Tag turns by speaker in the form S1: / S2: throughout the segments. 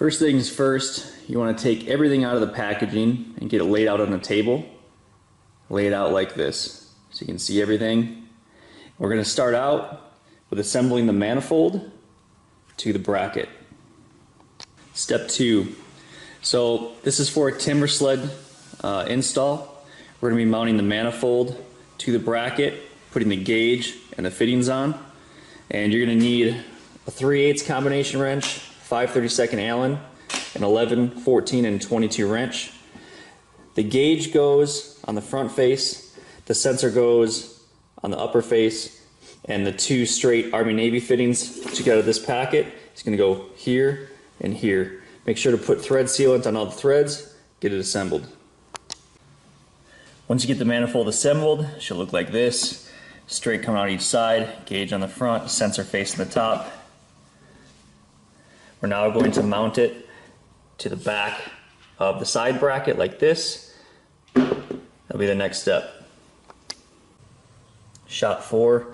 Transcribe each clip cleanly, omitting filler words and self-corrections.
S1: First things first, you want to take everything out of the packaging and get it laid out on a table. Lay it out like this so you can see everything. We're going to start out with assembling the manifold to the bracket. Step 2. So this is for a Timbersled install. We're going to be mounting the manifold to the bracket, putting the gauge and the fittings on. And you're going to need a 3/8 combination wrench, 5/32 Allen, an 11, 14, and 22 wrench. The gauge goes on the front face, the sensor goes on the upper face, and the 2 straight Army-Navy fittings that you got out of this packet is going to go here and here. Make sure to put thread sealant on all the threads, get it assembled. Once you get the manifold assembled, it should look like this. Straight coming out each side, gauge on the front, sensor face on the top. We're now going to mount it to the back of the side bracket like this. That'll be the next step. Shot 4.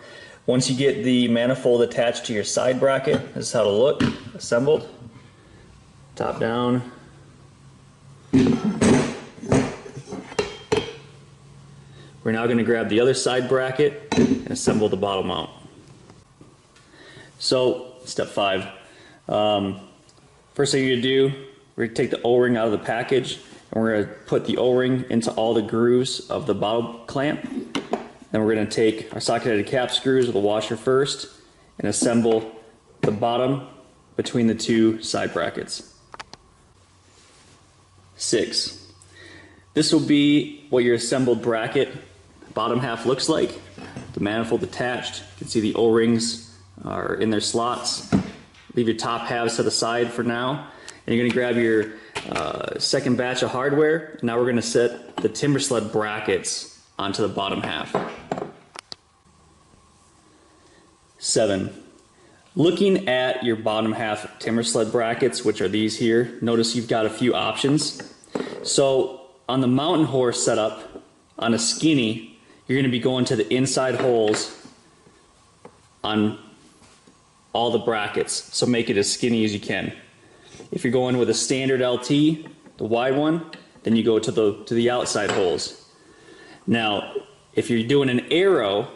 S1: Once you get the manifold attached to your side bracket, this is how it'll look, assembled. Top down. We're now going to grab the other side bracket and assemble the bottom mount. So, step 5. First thing you're going to do, we're going to take the O-ring out of the package and we're going to put the O-ring into all the grooves of the bottle clamp. Then we're going to take our socket-headed cap screws with a washer first and assemble the bottom between the 2 side brackets. 6. This will be what your assembled bracket bottom half looks like. The manifold attached. You can see the O-rings are in their slots. Leave your top halves to the side for now. And you're going to grab your second batch of hardware. Now we're going to set the Timbersled brackets onto the bottom half. 7. Looking at your bottom half Timbersled brackets, which are these here, notice you've got a few options. So on the mountain horse setup, on a skinny, you're going to be going to the inside holes on all the brackets, so make it as skinny as you can. If you're going with a standard LT, the wide one, then you go to the outside holes. Now, if you're doing an arrow,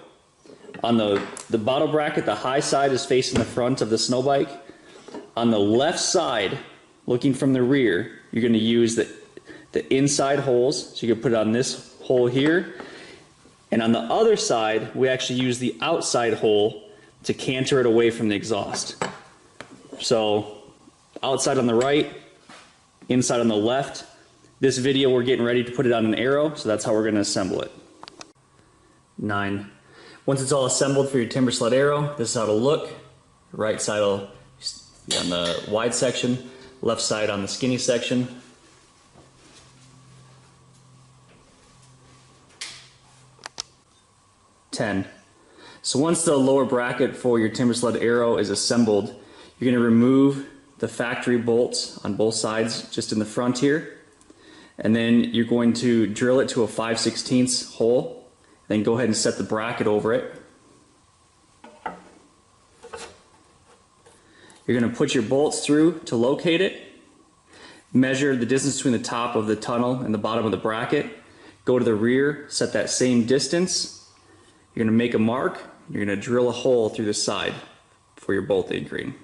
S1: on the bottle bracket, the high side is facing the front of the snow bike. On the left side, looking from the rear, you're going to use the inside holes. So you can put it on this hole here. And on the other side, we actually use the outside hole to canter it away from the exhaust. So outside on the right, inside on the left. This video we're getting ready to put it on an arrow, so that's how we're going to assemble it. 9. Once it's all assembled for your Timbersled ARO, this is how it'll look. The right side will be on the wide section, left side on the skinny section. 10. So once the lower bracket for your Timbersled ARO is assembled, you're going to remove the factory bolts on both sides, just in the front here. And then you're going to drill it to a 5/16 hole. Then go ahead and set the bracket over it. You're going to put your bolts through to locate it. Measure the distance between the top of the tunnel and the bottom of the bracket. Go to the rear, set that same distance. You're going to make a mark. You're going to drill a hole through the side for your bolt anchoring.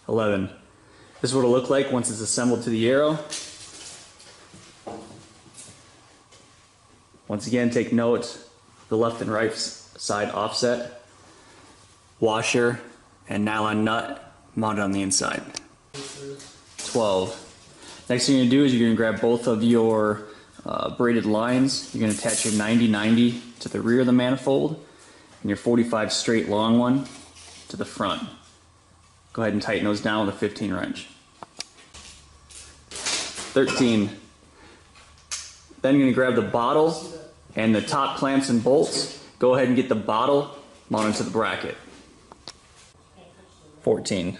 S1: 11. This is what it'll look like once it's assembled to the ARO. Once again, take note, the left and right side offset, washer, and nylon nut mounted on the inside. 12. Next thing you're going to do is you're going to grab both of your braided lines. You're going to attach your 90/90 to the rear of the manifold and your 45 straight long one to the front. Go ahead and tighten those down with a 15 wrench. 13. Then you're going to grab the bottle and the top clamps and bolts. Go ahead and get the bottle mounted to the bracket. 14.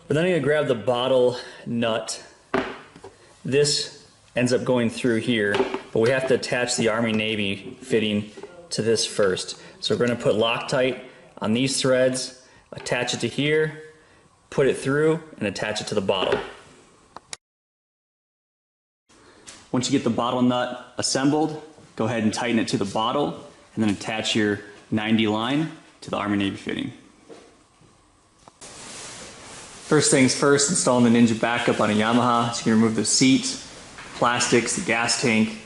S1: But then you're going to grab the bottle nut. This ends up going through here, but we have to attach the Army-Navy fitting to this first. So we're going to put Loctite on these threads, attach it to here, put it through and attach it to the bottle. Once you get the bottle nut assembled, go ahead and tighten it to the bottle and then attach your 90 line to the Army Navy fitting. First things first, installing the Ninja backup on a Yamaha. So you can remove the seat, plastics, the gas tank,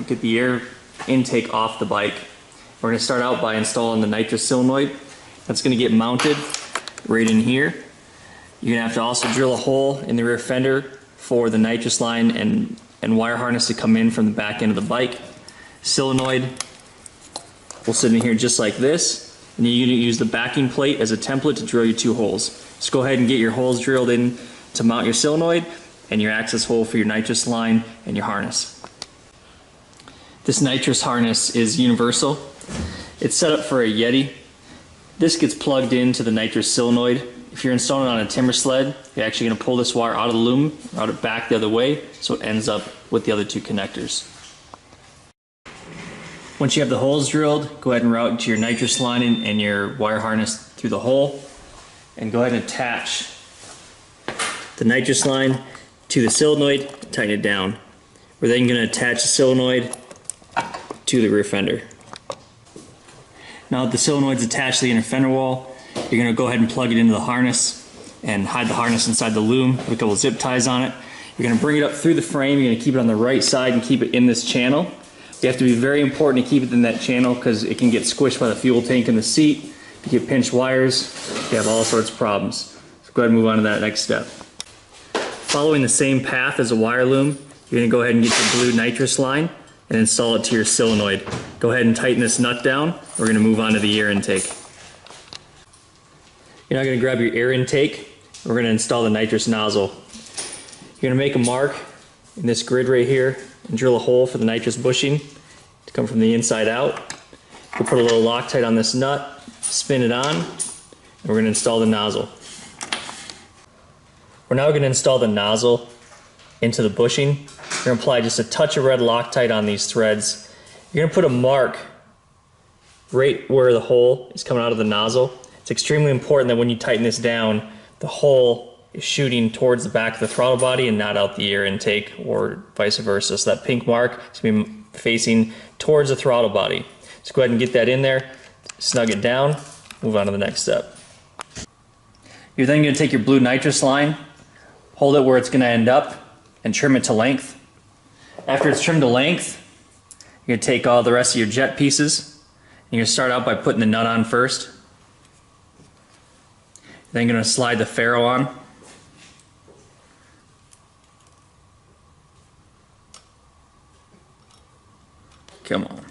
S1: get the air intake off the bike. We're going to start out by installing the nitrous solenoid. That's going to get mounted right in here. You're going to have to also drill a hole in the rear fender for the nitrous line and wire harness to come in from the back end of the bike. Solenoid will sit in here just like this. And you're going to use the backing plate as a template to drill your 2 holes. Just go ahead and get your holes drilled in to mount your solenoid and your access hole for your nitrous line and your harness. This nitrous harness is universal. It's set up for a Yeti. This gets plugged into the nitrous solenoid. If you're installing it on a timber sled, you're actually going to pull this wire out of the loom, route it back the other way, so it ends up with the other 2 connectors. Once you have the holes drilled, go ahead and route to your nitrous line and your wire harness through the hole, and go ahead and attach the nitrous line to the solenoid, tighten it down. We're then going to attach the solenoid to the rear fender. Now that the solenoid's attached to the inner fender wall, you're going to go ahead and plug it into the harness and hide the harness inside the loom with a couple zip ties on it. You're going to bring it up through the frame. You're going to keep it on the right side and keep it in this channel. You have to be very important to keep it in that channel because it can get squished by the fuel tank in the seat. If you get pinched wires, you have all sorts of problems. So go ahead and move on to that next step. Following the same path as a wire loom, you're going to go ahead and get your blue nitrous line and install it to your solenoid. Go ahead and tighten this nut down. We're going to move on to the air intake. You're now going to grab your air intake. We're going to install the nitrous nozzle. You're going to make a mark in this grid right here and drill a hole for the nitrous bushing to come from the inside out. We'll put a little Loctite on this nut, spin it on, and we're going to install the nozzle. We're now going to install the nozzle into the bushing. You're going to apply just a touch of red Loctite on these threads. You're going to put a mark right where the hole is coming out of the nozzle. It's extremely important that when you tighten this down, the hole is shooting towards the back of the throttle body and not out the air intake or vice versa. So that pink mark is going to be facing towards the throttle body. So go ahead and get that in there, snug it down, move on to the next step. You're then going to take your blue nitrous line, hold it where it's going to end up, and trim it to length. After it's trimmed to length, you're going to take all the rest of your jet pieces. You're going to start out by putting the nut on first. Then you're going to slide the ferrule on. Come on.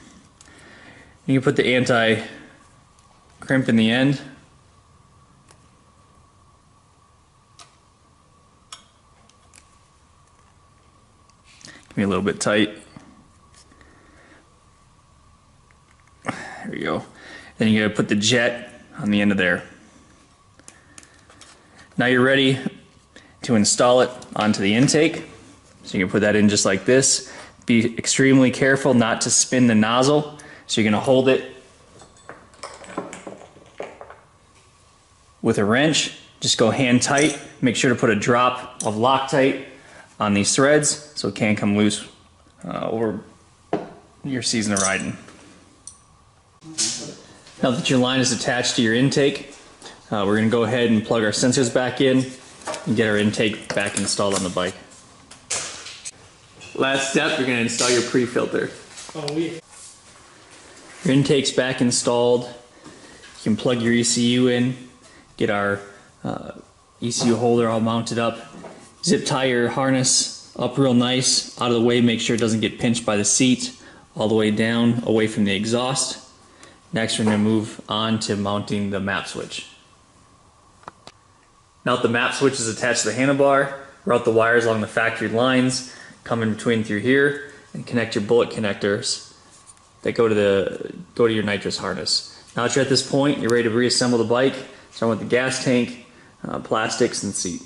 S1: You can put the anti-crimp in the end. Give me a little bit tight. There we go. Then you gotta put the jet on the end of there. Now you're ready to install it onto the intake. So you can put that in just like this. Be extremely careful not to spin the nozzle. So you're gonna hold it with a wrench. Just go hand tight. Make sure to put a drop of Loctite on these threads so it can't come loose over your season of riding. Now that your line is attached to your intake, we're going to go ahead and plug our sensors back in and get our intake back installed on the bike. Last step, you're going to install your pre-filter. Oh, yeah. Your intake's back installed. You can plug your ECU in, get our ECU holder all mounted up. Zip tie your harness up real nice, out of the way, make sure it doesn't get pinched by the seat, all the way down, away from the exhaust. Next we're going to move on to mounting the map switch. Now that the map switch is attached to the handlebar, route the wires along the factory lines, come in between through here, and connect your bullet connectors that go to your nitrous harness. Now that you're at this point, you're ready to reassemble the bike, starting with the gas tank, plastics, and seat.